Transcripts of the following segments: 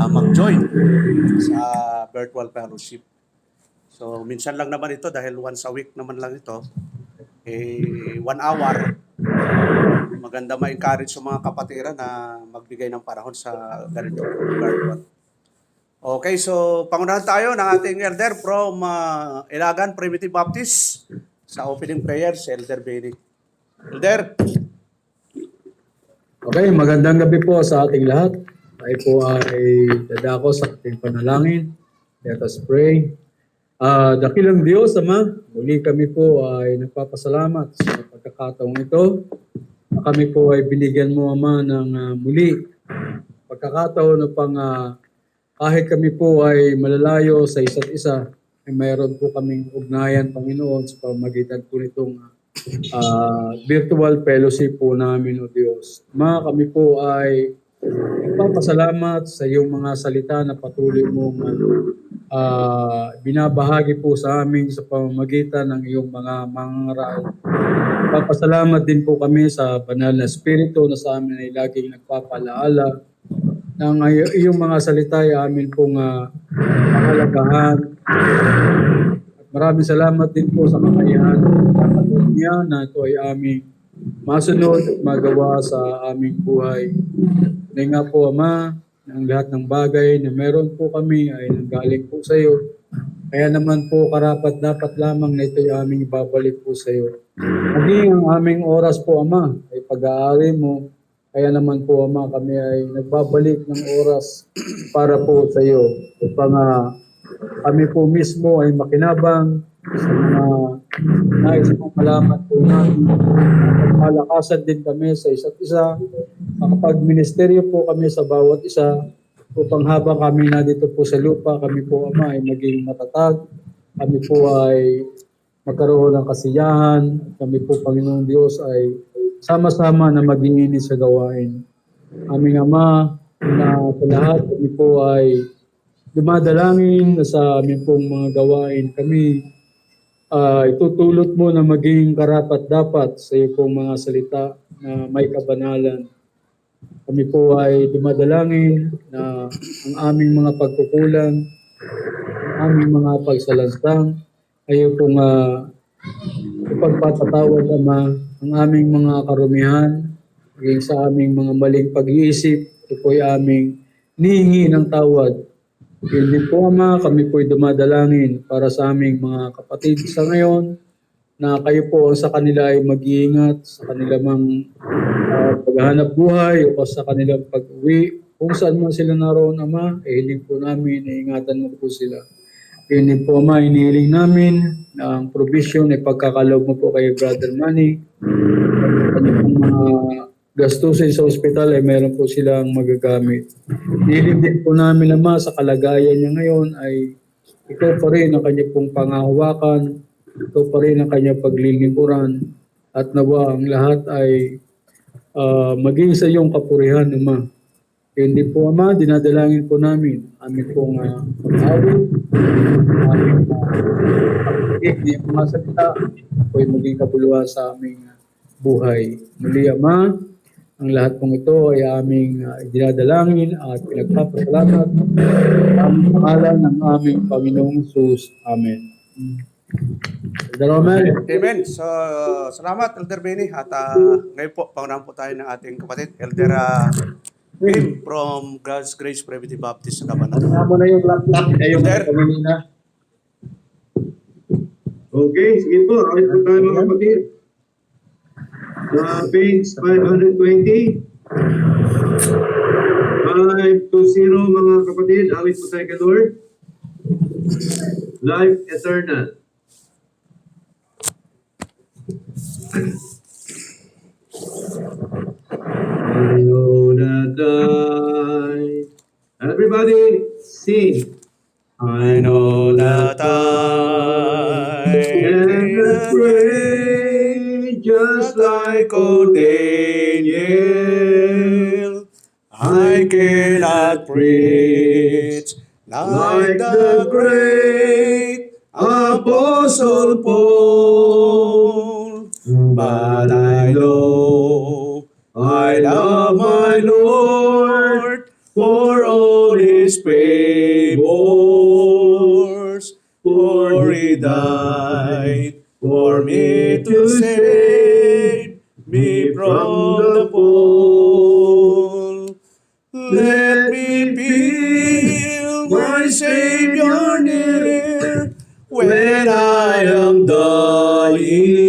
mag-join sa virtual fellowship. So, minsan lang naman ito dahil once a week naman lang ito. 1 hour. Maganda ma-encourage sa mga kapatiran na magbigay ng panahon sa ganito virtual. Okay, so pangunahan tayo ng ating elder from Ilagan Primitive Baptist sa opening prayer, si Elder Benny. Elder. Okay, magandang gabi po sa ating lahat. Tayo po ay dadako sa ating panalangin. Let us pray. Dakilang Diyos, Ama, muli kami po ay nagpapasalamat sa pagkakataong ito. Kami po ay binigyan mo, Ama, ng muli pagkakataon upang kahit kami po ay malalayo sa isa't isa, ay mayroon po kaming ugnayan, Panginoon, sa pamagitan po nitong virtual fellowship po namin, O Diyos. Ama, kami po ay nagpapasalamat sa iyong mga salita na patuloy mong binabahagi po sa amin sa pamamagitan ng iyong mga mangaral. Nagpapasalamat din po kami sa banal na Espiritu na sa amin ay laging nagpapalaala ng iyong mga salita ay amin pong mahalagahan. Maraming salamat din po sa kakayahan niya na ito ay aming masunod at magawa sa aming buhay. Dahil nga po, Ama, ang lahat ng bagay na meron po kami ay nanggaling po sa iyo. Kaya naman po karapat dapat lamang na ito ay aming ibabalik po sa iyo. Maging ang aming oras po, Ama, ay pag-aari mo. Kaya naman po, Ama, kami ay nagbabalik ng oras para po sa iyo. Upang kami po mismo ay makinabang sa mga nais mong malaman po namin. Malakasan din kami sa isa't isa. Makapag-ministeryo po kami sa bawat isa upang habang kami na dito po sa lupa, kami po, Ama, ay maging matatag. Kami po ay magkaroon ng kasiyahan. Kami po, Panginoong Diyos, ay sama-sama na mag-iinis sa gawain. Aming Ama, na sa lahat kami po ay dumadalangin sa aming pong mga gawain. Kami itutulot mo na maging karapat-dapat sa iyo pong mga salita na may kabanalan. Kami po ay dumadalangin na ang aming mga pagkukulang, ang aming mga pagsalansang, ay pong ipagpatatawad, Ama, ang aming mga karumihan, hanggang sa aming mga maling pag-iisip, ito po ay aming nihingi ng tawad. Hindi po, Ama, kami po ay dumadalangin para sa aming mga kapatid sa ngayon, na kayo po sa kanila ay mag-iingat sa kanilang paghahanap buhay o sa kanilang pag-uwi. Kung saan man sila naroon, Ama, hindi po namin iingatan mo po sila. Hindi po, Ama, inihiling namin na ang provision ay pagkakaloob mo po kay Brother Manny. Kanyang mga gastusin sa ospital ay meron po silang magagamit. Inihiling din po namin, Ama, sa kalagayan niya ngayon ay ikaw pa rin ang kanyang pong pangahawakan, ikaw pa rin ang kanyang paglilingkuran, at nawa ang lahat ay maging sa iyong kapurihan, Ama. Hindi po, Ama, dinadalangin po namin amin pong pag-awit, aming pag-ibig, mga salita, po ay maging kabuluhan sa aming buhay. Muli, Ama, ang lahat pong ito ay aming dinadalangin at pinagpapasalamat sa pangalan ng aming Panginoong Jesus. Amen. Amen. So, salamat, Elder Benny. At ngayon po, pangunahan po tayo ng ating kapatid, Elder Wim from God's Grace Primitive Baptist sa Cabanatuan. Ano mo na yung laptop na yung pamilina? Okay, sige po. Right po tayo mga kapatid. Page 520. 520 mga kapatid. Awit po tayo kay Lord. Life eternal. I know that everybody sing. I know that I And pray just like old Daniel. I cannot preach like the great Apostle Paul, but I know I love my Lord for all all his favors, for he died for me to save me from the fall. Let me feel my Savior near when I am dying.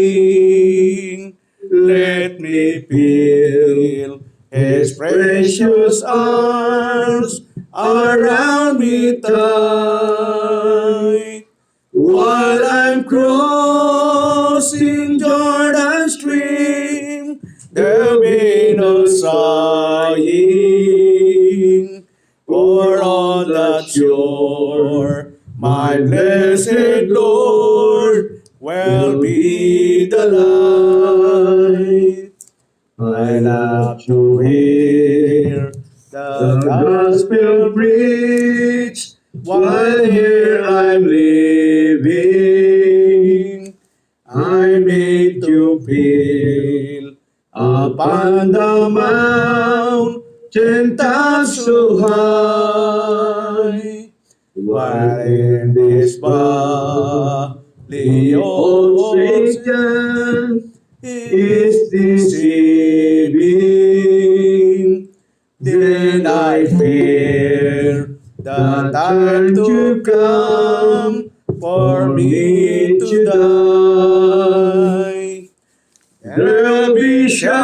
Let me feel His precious arms around me tight. While I'm crossing Jordan's stream, there'll be no sighing. For on that shore, my blessed Lord will be the light. I love to hear the gospel preached while here I'm living. I made to feel upon the mountain top so high, while in this valley of Satan is deceiving. Then I fear the time to come for me to die. There'll be shouting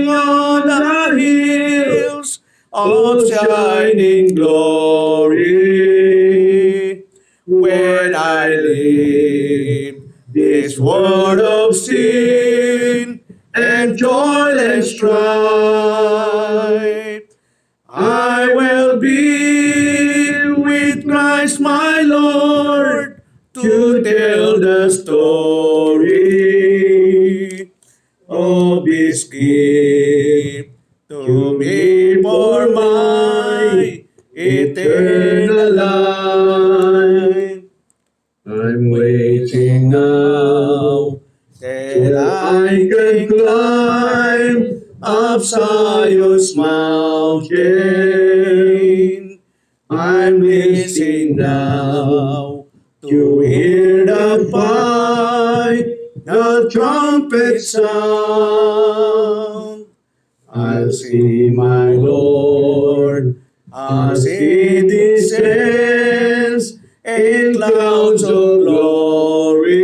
on the hills of shining glory when I leave this world of sin and toil and strife. I will be with Christ my Lord to tell the story of His gift to me for my eternal life. I'm waiting now till I can climb up Zion's mountain. I'm listening now to hear the final trumpet sound. I'll see my Lord as He descends in clouds of glory.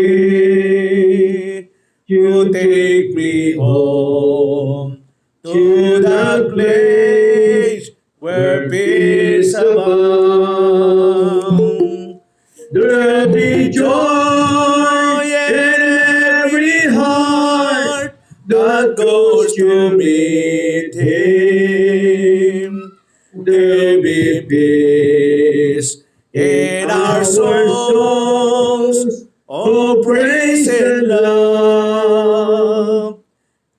You take me home to that place where peace abounds. There'll be joy in every heart that goes to meet Him. There'll be peace in our songs, oh praise and love.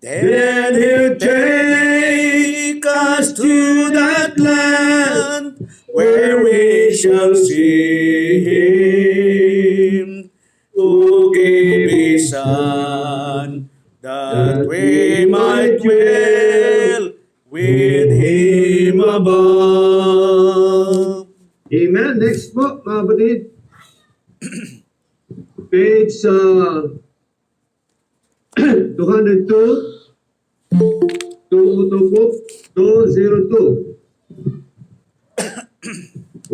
Then He'll take us to that land where we shall see Him, who gave His Son, that we might dwell with Him above. Amen. Next po, mga kapatid. Page 202. 202 po. 202.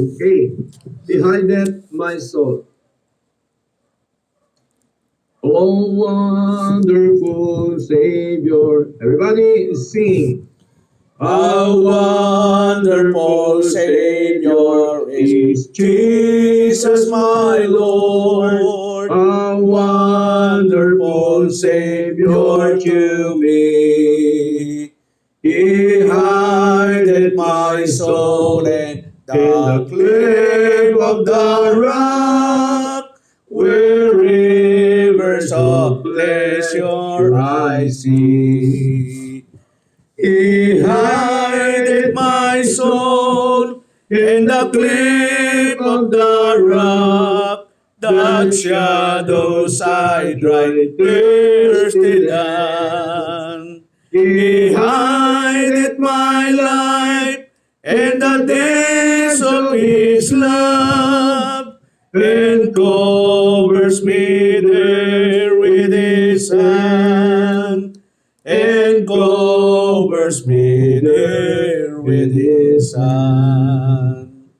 Okay. Behind my soul. Oh, wonderful Savior. Everybody sing. How wonderful Savior is Jesus my Lord. A Wonderful Savior to me. He hideth my soul in the cleft of the rock, where rivers of pleasure I see. He hideth my soul in the cleft of the rock, that shadows I dry thirsty land. He hideth my life and the days of His love, and covers me there with His hand, and covers me there with His hand.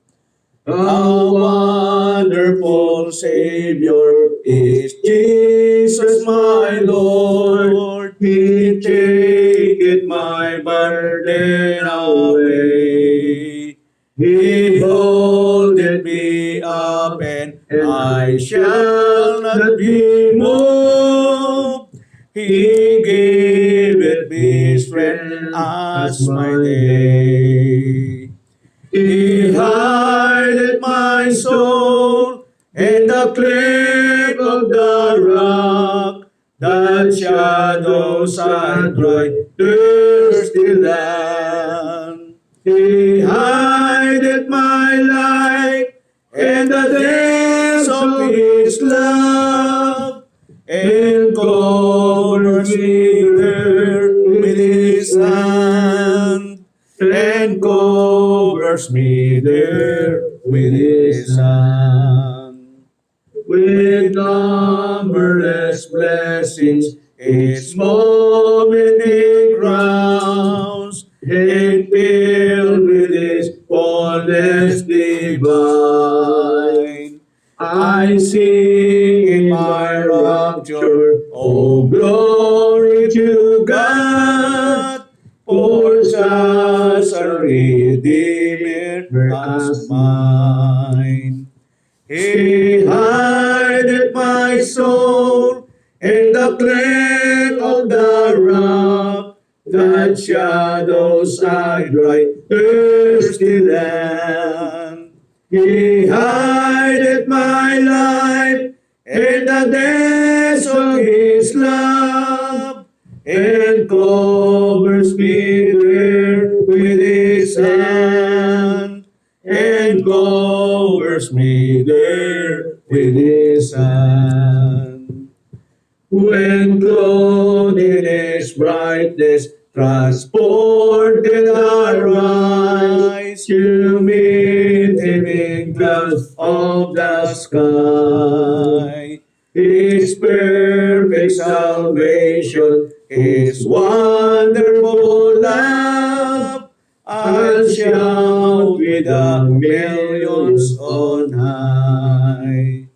A wonderful Savior is Jesus my Lord. He taketh my burden away. He holdeth me up, and I shall not be moved. He giveth me strength as my day. He hideth my soul in the cleft of the rock, that shadows I dry thirsty land. He hideth my life in the depths of His love, and covers me there with His hand, and covers me there with His hand. With numberless blessings, each moment He crowns, and filled with His fullness divine. I sing in my rapture, oh glory to God, for such a Redeemer as mine. He hideth my soul in the cleft of the rock, that shadows I dry thirsty land. He hideth my life in the depths of His love, and covers me there with His hand, and covers me there with His hand. When clothed in His brightness, transported I rise to meet Him in clouds of the sky. His perfect salvation, His wonderful love, I'll shout with the millions on high.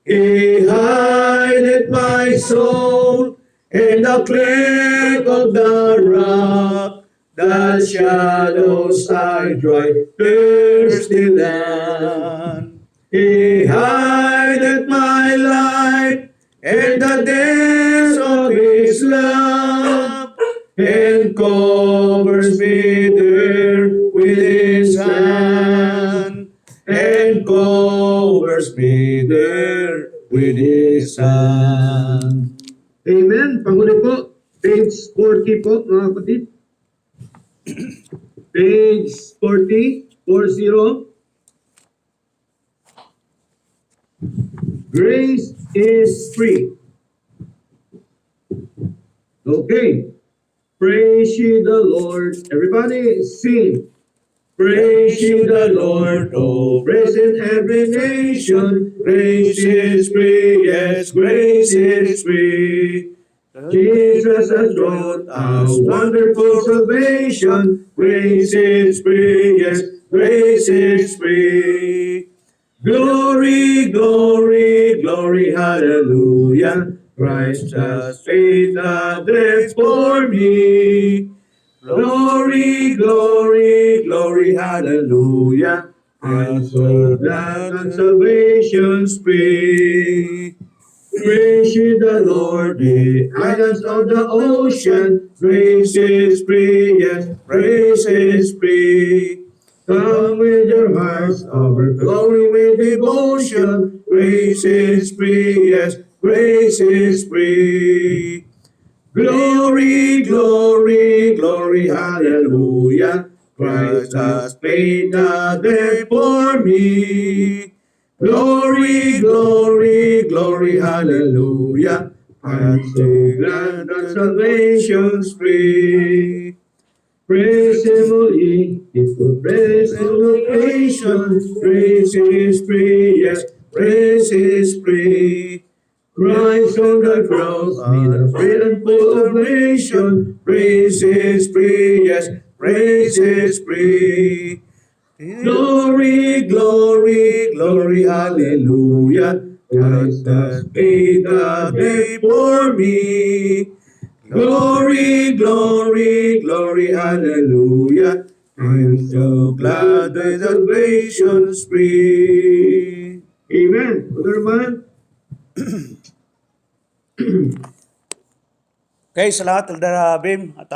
He hideth my soul in the cleft of the rock, that shadows I dry thirsty land. He hideth my life in the depths of His love, and covers me there with His hand, and covers me there with His hand. Amen. Panghuli po, page 40 po, mga kapatid. Page 40, 40. Grace is free. Okay. Praise ye the Lord. Everybody sing. Praise ye the Lord, oh, praise in every nation. Grace is free, yes, grace is free. Jesus has brought us wonderful salvation. Grace is free, yes, grace is free. Glory, glory, glory, hallelujah. Christ has paid the debt for me. Glory, glory, glory, hallelujah. And so that and salvation's free. Praise ye the Lord, the islands of the ocean. Praise is free, yes, praise is free. Come with your hearts overflowing with devotion. Grace is free, yes, grace is free. Glory, glory, glory, hallelujah. Christ has paid the debt for me. Glory, glory, glory, hallelujah. And so glad that salvation's free. Praise Him, O ye Praise to the nations, praise is free, yes, praise is free. Christ on the cross, the freedom for the nation, praise is free, yes, praise is free. Glory, glory, glory, hallelujah. Christ has paid the day for me. Glory, glory, glory, hallelujah. I'm so glad that the nation's free. Amen. Brother Man. Okay, sa lahat, Elder Bim, at